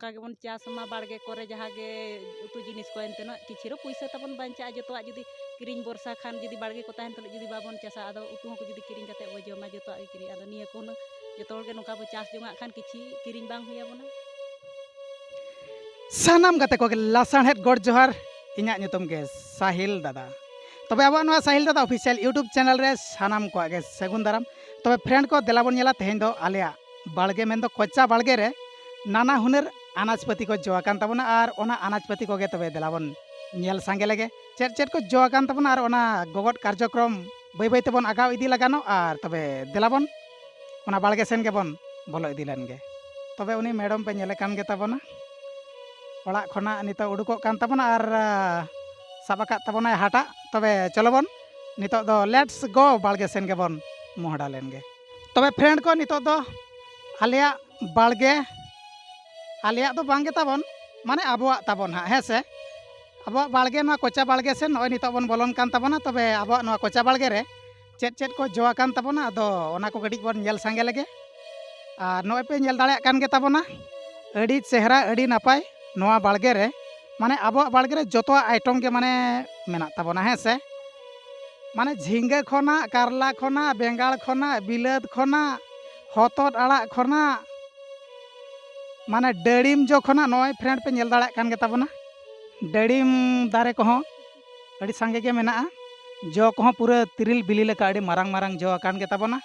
नौका गेबन चास मा बाड़गे करे जहाँ गे उतु जिनिस को एनतेना किछिरो पैसा तबन बांचा जतवा जुदी किरिंग बर्षा खान जुदी बाड़गे को ताहन तले जुदी बाबन चासा आदो उतु को जुदी किरिंग कते बो जमा जतवा गे किरिंग आदो निया को जतो हर गे नौका बो चास जोंगा खान किछि किरिंग बांग हुया बोना सानाम गाते को लासाणहेद गॉड जोहार इन्या nyutum ge साहिल दादा तबे अब साहिल दादा ऑफिशियल यूट्यूब चैनल रे सानाम को गे सेगुन दाराम तबे फ्रेंड को देलाबन नेला तेहेन दो आलिया बाड़गे मेन दो कोचा बाड़गे रे नाना हुनर अनाजपति को जोआकान तबना और ओना अनाजपति को गे तबे देलाबन नेल सांगे लगे चेट चेट को जोआकान तबना और ओना गोगट कार्यक्रम बै बै तेबन आगाव इदी लगानो और तबे देलाबन ओना बाड़गे सेन गेबन बोलो इदी लेन गे तबे उनी मैडम पे नेले कान गे तबना ओड़ा खना नितो उडुको कान तबना और साबाका तबना हाटा तबे चलोबन नितो दो लेट्स गो बाड़गे सेन गेबन मोहडा लेन गे तबे फ्रेंड को नितो दो आलिया बाड़गे आलिया दो बांगे ताबन माने आबोआ ताबन हा हेसे आबोआ बाड़गे नवा कोचा बाड़गे सेन नय नितो बन बोलन कान ताबना तबे आबोआ नवा कोचा बाड़गे रे चेट चेट को जोआ कान ताबना अदो ओना को गडिज बन नेल सांगे लगे आ नय पे नेल दाड़े कान गे ताबना अडी चेहरा अडी नापाय नवा बाड़गे रे माने आबोआ बाड़गे रे जतो आइटम के माने मेना ताबना हेसे माने झिंगा खना कारला खना बेंगाल खना बिलाद खना हतद आड़ा खना माने डड़ीम जो खना नय फ्रेंड पे नेल दाड़े कान गे ताबना डड़ीम दारे को अड़ी सांगे के मेना जो को पूरा तिरिल बिली लेका अड़ी मारांग मारांग जो कान गे ताबना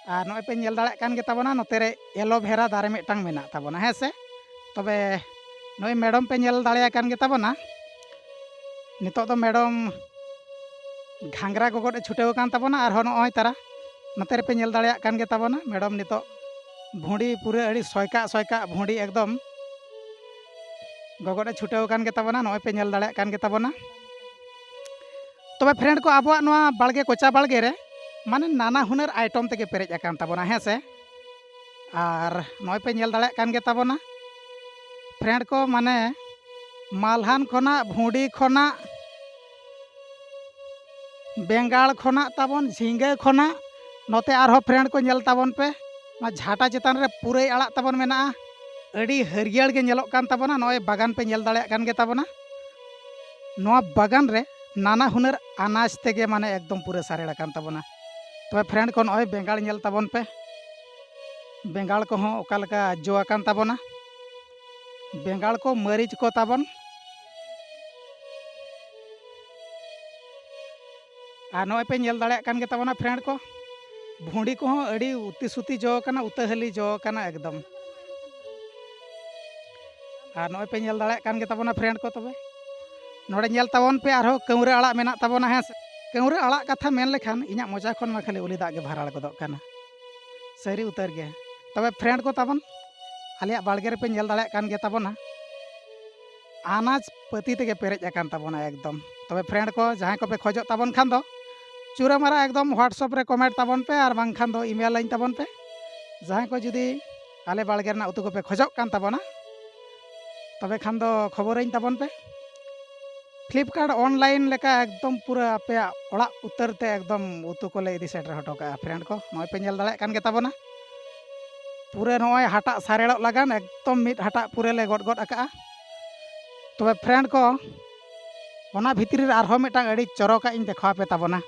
और नय पे नेल दाड़े कान गे ताबना नोते रे एलोवेरा दारे मिटांग मेना ताबना हेसे तबे नय मैडम पे नेल दाड़े कान गे ताबना नितो दो मैडम घांगरा गोगोट छुटेव कान ताबना और नय तारा नोते रे पे नेल दाड़े कान गे ताबना मैडम नितो भुंडी पूरा अड़ी सयका सयका भुंडी एकदम गोगोटे छुटेव कान गे ताबना नय पे नेल दाड़े कान गे ताबना तबे फ्रेंड को आबोआ नवा बाड़गे कोचा बाड़गे रे माने नाना हुनर आइटम तेगे पेरेज आकान ताबना हेसे और नय पे नेल दाड़े कान गे ताबना फ्रेंड को माने मालहान खना भुंडी खना बेंगाल खना ताबन झिंगा खना नोते आरो फ्रेंड को नेल ताबन पे झाटा चेतान रे पूरे आड़ा ताबन मेना अड़ी हरियर गे नेलोक कान ताबना नय बागान पे नेल दाड़े कान गे ताबना नवा बागान रे नाना हुनर अनाज तेगे माने एकदम पूरे सारेड़ा कान ताबना तबे फ्रेंड को नय बेंगाल नेल ताबन पे बेंगाल को हों ओका लेका जोआ कान ताबना बेंगाल को मरीच को ताबन और नय पे नेल दाड़े कान गे ताबना फ्रेंड को भुंडी को हों अड़ी उती सुती जो काना उतहली जो काना एकदम और नय पे नेल दाड़े कान गे ताबना फ्रेंड को तबे नोड़े नेल ताबन पे आरो कौरे आड़ा मेना ताबना हेस कौरे आड़ा कथा मेन लेखान इन्या मोजा खन मा खाली उली दाग गे भराड़ गदोग काना सरी उतर गे तबे फ्रेंड को ताबन आलिया बाड़गे रे पे नेल दाड़े कान गे ताबना अनाज पति तेगे पेरेज आकान ताबना एकदम तबे फ्रेंड को जहां को पे खोजो ताबन खान दो चूरा मारा एकदम व्हाट्सएप रे कमेंट ताबन पे और बांग खान दो ईमेल लाइन ताबन पे जहां को जुदी आले बाड़गे ना उतु को पे खोजो कान ताबना तबे खान दो खबर ताबन पे फ्लिपकार्ट ऑनलाइन लेका एकदम पूरा पे ओड़ा उतरते एकदम उतु को ले इदी सेटर हटो का फ्रेंड को नय पे नेल दाड़े कान गे ताबना पूरे नय हाटा सारेड़ो लगान एकदम मिट हाटा पूरे ले गड गड आका तबे फ्रेंड को ओना भितरी रे आरो मिटांग अड़ी चरका इन देखा पे ताबना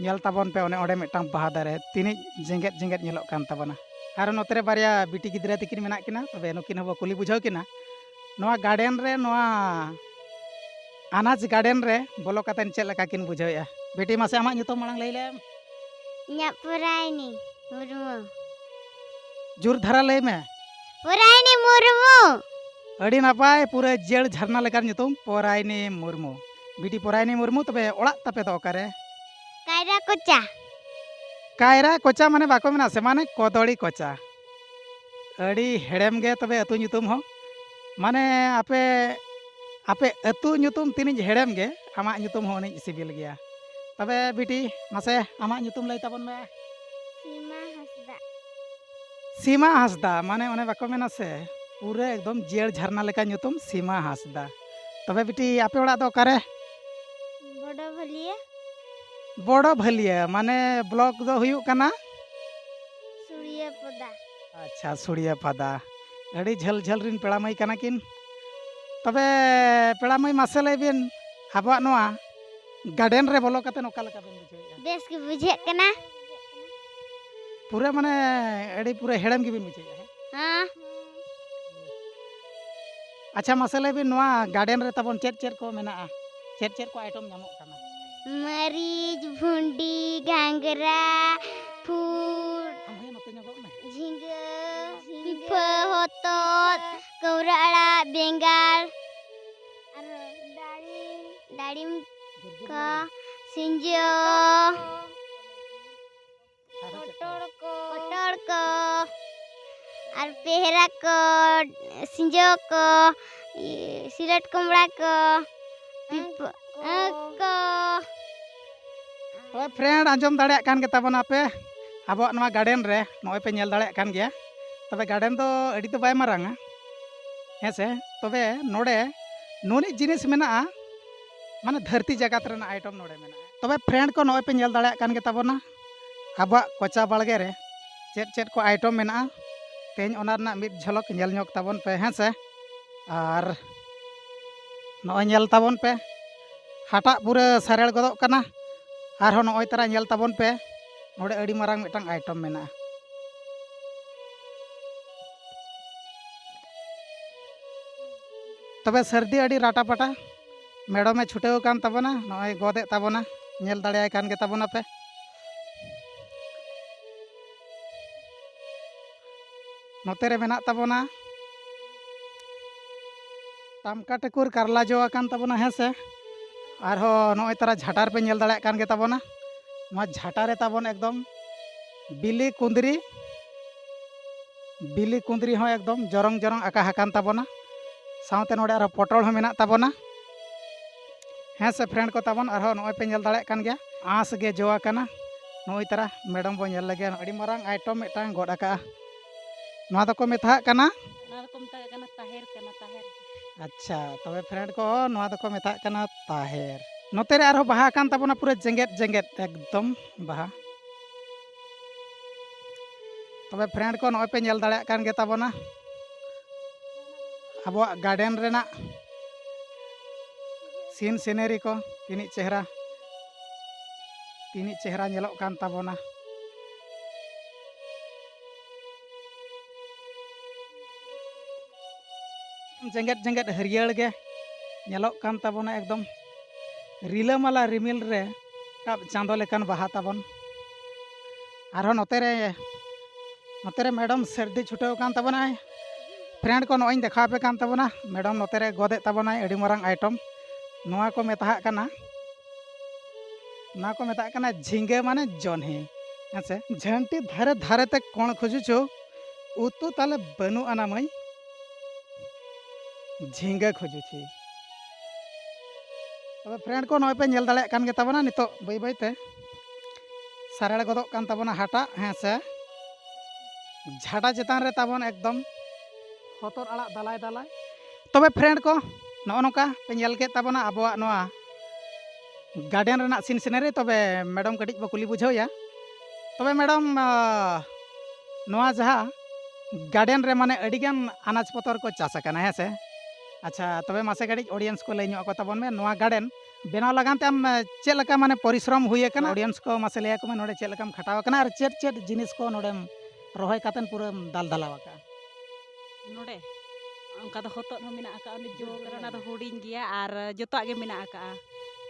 नेल ताबन पे ओने ओडे मिटांग बाहा दारे तिनि जेंगेट जेंगेट नेलोक कान ताबना आरो नोतरे बारिया बिटी गिद्रा तिकिन मेना किना तबे नुकिन हबो कुली बुझाव किना नवा गार्डन रे नवा अनाज गार्डन रे बोलो कतन चेक लका किन बुझावेया बेटी मासे आमा nyutum मांग लैले nya Puraini Murmu जुर धारा लय में Puraini Murmu अड़ी नापाय पूरे जेड़ झरना लेकर nyutum पोराइनी मुर्मू बेटी पोराइनी मुर्मू तबे ओड़ा तपे तो ओकारे Kaira Kocha कायरा कोचा माने बाको मेना से माने कोदड़ी कोचा अड़ी हेड़ेम गे तबे अतु nyutum हो माने आपे आपे अतु nyutum तिनि हेड़ेम गे आमा nyutum हो नि सिबिल गया तबे बेटी मासे आमा nyutum लय ताबन में Sima Hasda सीमा हासदा माने ओने बाको मेना से पूरे एकदम जेड़ झरना लेका nyutum सीमा हासदा तबे बेटी आपे ओड़ा दो ओकारे Bodo Bhalia बड़ो भलिया माने ब्लॉक दो हुयुक कना Surya Pada अच्छा सुड़िया पदा ᱟᱹᱰᱤ ᱡᱷᱟᱹᱞ ᱡᱷᱟᱹᱞ ᱨᱤᱱ ᱯᱮᱲᱟ ᱢᱟᱹᱭ ᱠᱟᱱᱟ ᱠᱤᱱ ᱛᱚᱵᱮ ᱯᱮᱲᱟ ᱢᱟᱹᱭ ᱢᱟᱥᱮ ᱞᱟᱹᱭ ᱵᱤᱱ ᱟᱵᱚᱣᱟᱜ ᱱᱚᱣᱟ ᱜᱟᱨᱰᱮᱱ ᱨᱮ ᱵᱚᱞᱚ ᱠᱟᱛᱮ ᱚᱠᱟ ᱞᱮᱠᱟ ᱵᱤᱱ ᱵᱩᱡᱷᱟᱹᱣᱮᱫᱼᱟ? बेस के बुझे कना पूरा माने अड़ी पूरा हेड़म गिबिन बुझाइया है। हाँ अच्छा मासे लay bin नोआ गार्डन रे तबन चेत चेत को मेना चेत चेत को आइटम nyamok kana मरीच भुंडी घांगरा फूल हम हे नोते nyogok me झींगा पिफा होतोत कौरा अड़ा बेंगाल दाड़िम का सिंजो कोटोड़ को और पेहरा को सिंजो को सिलट कुमड़ा को को तो फ्रेंड आंजम दाड़े कान के तबना पे अब नोआ गार्डन रे नोय पे नेल दाड़े कान गया तबे गार्डन तो अड़ी तो बाय मारांगा है से तबे नोडे नोनी जिनिस मेना माने धरती जगत रेना आइटम नोडे मेना तबे फ्रेंड को नोय पे नेल दाड़े कान के तबना अब कोचा बाड़गे रे चेत चेत को आइटम मेना तेज ओना रना मिद झलक नेल ñok ताबन पे हैं से और नोय नेल ताबन पे हाटा पूरा सारेल गदोक कना आर हो नोय तरा नेल ताबन पे नोडे अड़ी मारांग मिटांग आइटम मेना तबे सर्दी अड़ी राटा पाटा मैडम में छुटेव कान ताबना नोय गदे ताबना नेल दाड़े कान के ताबना पे नोते रे मेना ताबना टामका टेकुर कारला जो आकान ताबना है से आर हो नोय तरा झाटार पे नेल दाड़े कान के ताबना नोआ झाटारे ताबन एकदम बिली कुंदरी हो एकदम जरंग जरंग आका हाकान ताबना साउते नोडे आरो पटल हो मेना ताबना हैं से फ्रेंड को ताबन आरो नोय पे नेल दाड़े कान गया आस गे जोआ काना नोय तरा मैडम बो नेल लगे अड़ी मारांग आइटम मिटांग गड आका नोआ दको मेथा काना ना को मता kana taher kana taher अच्छा तबे फ्रेंड को नोआ दको मेथा काना ताहेर नोते रे आरो बाहा कान ताबना पूरा जेंगेत जेंगेत एकदम बाहा तबे फ्रेंड को नोय पे नेल दाड़े कान गे ताबना अब गार्डन रेना सीन सीनरी को तिनी चेहरा नेलोक कान ताबना जेंगेत जेंगेत हरियर गे नेलोक कान ताबना एकदम रिलामाला रिमिल रे काब चांदो लेकान बाहा ताबन आरो नोते रे मैडम सर्दी छुटेव कान ताबना फ्रेंड को नोई देखा पे कान ताबना मैडम नोते रे गदे ताबना अड़ी मारांग आइटम नोआ को मेता काना झींगे माने जन्ही हेसे झंटी धारे धारे ते कोण खोजुचो उतु ताले बनु आना मई झींगे खोजुची तबे फ्रेंड को नोय पे नेल दाड़े कान गे ताबना नितो बई बई ते सारेड़ गदोक कान ताबना हाटा हेसे झाटा चेतान रे ताबन एकदम हतर आड़ा दालाय दालाय तबे फ्रेंड को नो नोका पे नेल के ताबना आबोआ नोआ गार्डन रेना सीन सीनरी तबे मैडम कटिज बो कुली बुझावया तबे मैडम नोआ जहा गार्डन रे माने अडिगान अनाज पतर को चास आकाना है से अच्छा तबे मासे कटिज ऑडियंस को लई ᱧᱚᱜ को ताबन में नोआ गार्डन बेनाव लगान ते आम चेद लका माने परिश्रम हुई आकाना ऑडियंस को मासे लया को नोडे चेद लकाम खटाव आकाना और चेद चेद जिनिस को नोडेम रोहय कातन पूरा दाल दालाव आका नोडे onka do hotot ho mena aka oni jo karena do huding gya ar joto ge mena aka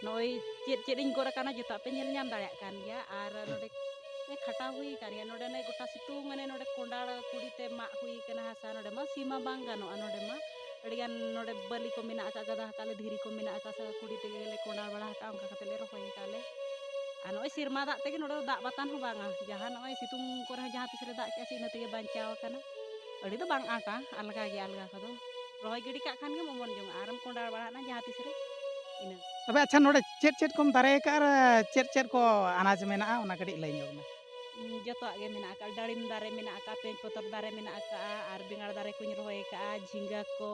noi cet cet ing gora kana joto pe nyel nyam dare kan ya ar node ne khata hui kan ya node ne gota situng mane node kondal kudi te mak hui kana hasa node ma sima bang gano node ma adigan node bali ko mena aka gada kale dhiri ko mena aka sa kudi te le kondal bala ka onka kate le rohoi kale anoi sirma dak tege node dak batan ho banga jahan noi situng kore jahan tisre dak ke sine tege bancaw kana अड़ी तो बांग आका अलगा गे अलगा को रोय giddy का खान गे मोमन Jong आराम कोंडार बाड़ा ना जहां तिसरे इना तबे अच्छा नोडे चेद चेद कोम दारे का चेद चेद को अनाज मेना ओना कड़ी लई ᱧᱚᱜ में जतो आगे मेना का डाळिम दारे मेना का पेंच पतर दारे मेना का आर बेंगाड़ दारे कुñ रोय का झिंगा को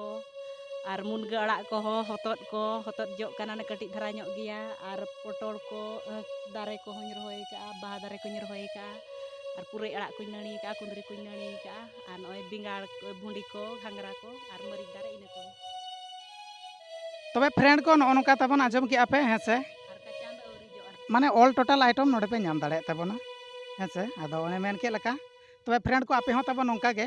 आर मुनगा अड़ा को होतोत जो काना ने कटी धरा ᱧᱚᱜ गिया आर पटोल को दारे को हुñ रोय का बाहा दारे कुñ रोय का ᱟᱨ ᱯᱩᱨᱟᱹᱭ ᱟᱲᱟᱜ ᱠᱚᱧ ᱱᱟᱹᱲᱤ ᱠᱟᱜᱼᱟ, ᱠᱩᱸᱫᱽᱨᱤ ᱠᱚᱧ ᱱᱟᱹᱲᱤ ᱠᱟᱜᱼᱟ, ᱟᱨ ᱱᱚᱜᱼᱚᱭ ᱵᱮᱸᱜᱟᱲ ᱠᱚ, ᱵᱷᱩᱸᱰᱤ ᱠᱚ, ᱜᱷᱟᱸᱜᱽᱨᱟ ᱠᱚ ᱟᱨ ᱢᱟᱹᱨᱤᱪ ᱫᱟᱨᱮ ᱤᱱᱟᱹ ᱠᱚ तबे फ्रेंड को नᱚᱜᱼᱚ ᱱᱚᱝᱠᱟ ᱛᱟᱵᱚᱱ ᱟᱸᱡᱚᱢ ᱠᱮᱜᱼᱟ ᱯᱮ ᱦᱮᱸ ᱥᱮ ᱟᱨ ᱠᱟᱪᱟ ᱫᱚ ᱟᱹᱣᱨᱤ ᱡᱚᱜᱼᱟ माने ऑल टोटल आइटम नोडे पे नाम दाड़े ताबोना हें से आदो ओने मेन के लका तबे फ्रेंड को आपे हो ताबो नोंका गे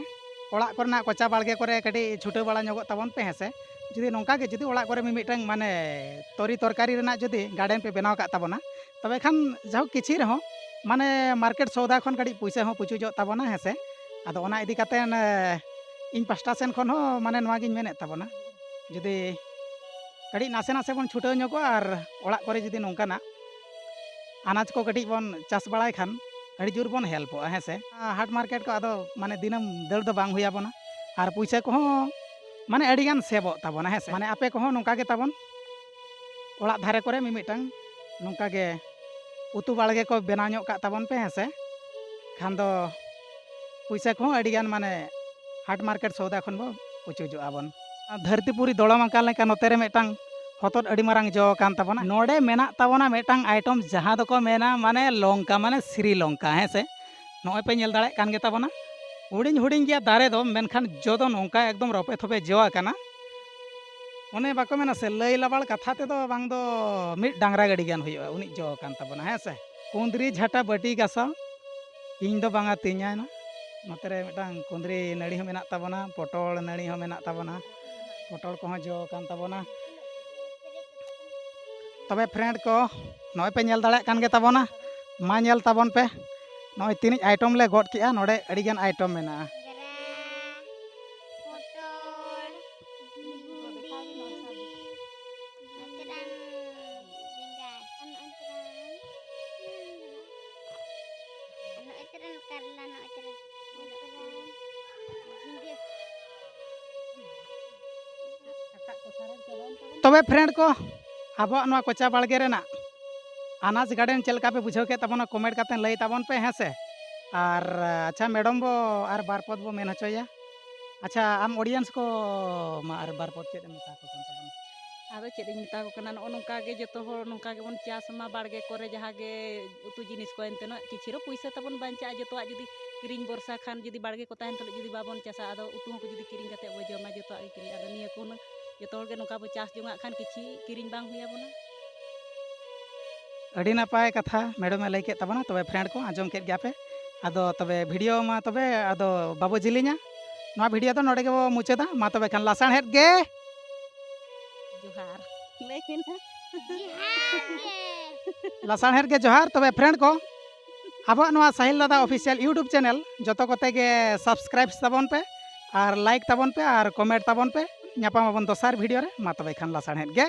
ओड़ा करना कोचा बाड़गे करे कटी छुटे बड़ा नगो ताबोन पे हें से जुदी नोंका गे जुदी ओड़ा करे मिमिटंग माने तरी तरकारी रेना जुदी गार्डन पे बनाव का ताबोना तबे खान जाहो किछि रहो माने मार्केट सौदा खन कटी पैसा हो पुचु जो ताबोना हें से आदो ओना इदी कातेन इन पास्टा सेन खन हो माने नोवा गिन मेने ताबोना जुदी कटी नासे नासे बन छुटे नगो और ओड़ा करे जुदी नोंकाना अनाज को कटी बन चास बड़ाई खान अड़ी जोर बन हेल्प हें से हाट मार्केट को आदो माने दिनम दर दो बांग हुया बना और पैसा को माने अड़ी गान सेबो ताबोना हें से माने आपे को नोंका गे ताबोन ओड़ा धारे करे मिमिटंग नोंका गे उतु बाड़गे को बेनाव ᱧᱚᱜ का ताबोन पे हें से खान दो पैसा को अड़ी गान माने हाट मार्केट सौदा खन बो पुचुजो आबन धरतीपुरी दड़मका लेका नोतेरे मिटंग हतोद अड़ी मारांग जो कान ताबोना नोडे मेना ताबोना मिटंग आइटम जहां दो को मेना माने लंका माने श्रीलंका हें से नोय पे नेल दाड़े कान गे ताबोना हुडिंग हुडिंग गया दारे दो मेनखान जो दो नोंका एकदम रपे थोपे जो आकाना ओने बाको मेना से लई लाबाल कथा ते दो बांग दो मिट डांगरा गाड़ी गान हुयो उनी जो कान ताबोना हें से कुंदरी झाटा बटी गासा इन दो बांगा तिन्या ना नोतेरे मिटंग कुंदरी नड़ी हो मेना ताबोना पटल नड़ी हो मेना ताबोना पटल को जो कान ताबोना तबे फ्रेंड को नॉय पे नेल दाड़े कान गे ताबोना मा नेल ताबोन पे नॉय तीन आइटम ले गड किया नोडे अड़ी गान आइटम मेना तबे फ्रेंड को अब कोचा बाड़गे रेना अनाज गार्डन चलका पे बुझाव के तबोना कमेंट करते लई ताबोन पे हें से और अच्छा मैडम बो और बार पद बो मेन हचोया अच्छा आम ऑडियंस को मा और बार पद चेद मेता को ताबोना ᱟᱫᱚ ᱪᱮᱫ ᱤᱧ ᱢᱮᱛᱟ ᱠᱚ ᱠᱟᱱᱟ ᱱᱚᱜᱼᱚ ᱱᱚᱝᱠᱟ ᱜᱮ ᱡᱚᱛᱚ ᱦᱚᱲ ᱱᱚᱝᱠᱟ ᱜᱮᱵᱚᱱ ᱪᱟᱥ ᱢᱟ ᱵᱟᱲᱜᱮ ᱠᱚᱨᱮ ᱡᱟᱦᱟᱸ ᱜᱮ ᱩᱛᱩ ᱡᱤᱱᱤᱥ ᱠᱚ ᱮᱱᱛᱮᱱᱟᱜ ᱠᱤᱪᱷᱤ ᱨᱮ ᱯᱩᱭᱥᱟᱹ ᱛᱟᱵᱚᱱ ᱵᱟᱧᱪᱟᱜᱼᱟ ᱡᱚᱛᱚᱣᱟᱜ ᱡᱩᱫᱤ ᱠᱤᱨᱤᱧ ᱵᱚᱨᱥᱟ ᱠᱷᱟᱱ ᱡᱩᱫᱤ ᱵᱟᱲᱜᱮ ᱠᱚ ᱛᱟᱦᱮᱱ ᱛᱩᱞᱩᱡ ᱡᱩᱫᱤ ᱵᱟᱵᱚᱱ ᱪᱟᱥᱟ ᱟᱫᱚ ᱩᱛᱩ ᱦᱚᱸ ᱡᱩᱫᱤ ᱠᱤᱨᱤᱧ ᱠᱟᱛᱮ ᱵᱚ ᱡᱚᱢᱟ ᱡᱚᱛᱚᱣᱟᱜ ᱜᱮ ᱠᱤᱨᱤᱧ ᱟᱫᱚ ᱱᱤᱭᱟᱹ ᱠᱚ ᱡᱚᱛᱚ ᱦᱚᱲ ᱜᱮ ᱱᱚᱝᱠᱟ ᱵᱚ ᱪᱟᱥ ᱡᱚᱝᱟᱜ ᱠᱷᱟᱱ ᱠᱤᱪᱷᱤ ᱠᱤᱨᱤᱧ ᱵᱟᱝ हुई आबोना अड़ी नपाय कथा मैडम लई के ताबोना तबे फ्रेंड को आजम के गया पे आदो तबे वीडियो मा तबे आदो बाबू जिलिना नवा वीडियो तो नोडे के बो मुचादा मा तबे खान लासाण हेड गे जोहार लई मेना लासाण हेड गे जोहार तबे फ्रेंड को अब नवा साहिल दादा ऑफिशियल यूट्यूब चैनल जतो कोते गे सब्सक्राइब ताबोन पे और लाइक ताबोन पे और कमेंट ताबोन पे ᱧᱟᱯᱟᱢ ᱟᱵᱚᱱ ᱫᱚᱥᱟᱨ ᱵᱷᱤᱰᱤᱭᱳ ᱨᱮ ᱢᱟ ᱛᱚᱵᱮ ᱠᱷᱟᱱ ᱞᱟᱥᱟᱬᱦᱮᱫ ᱜᱮ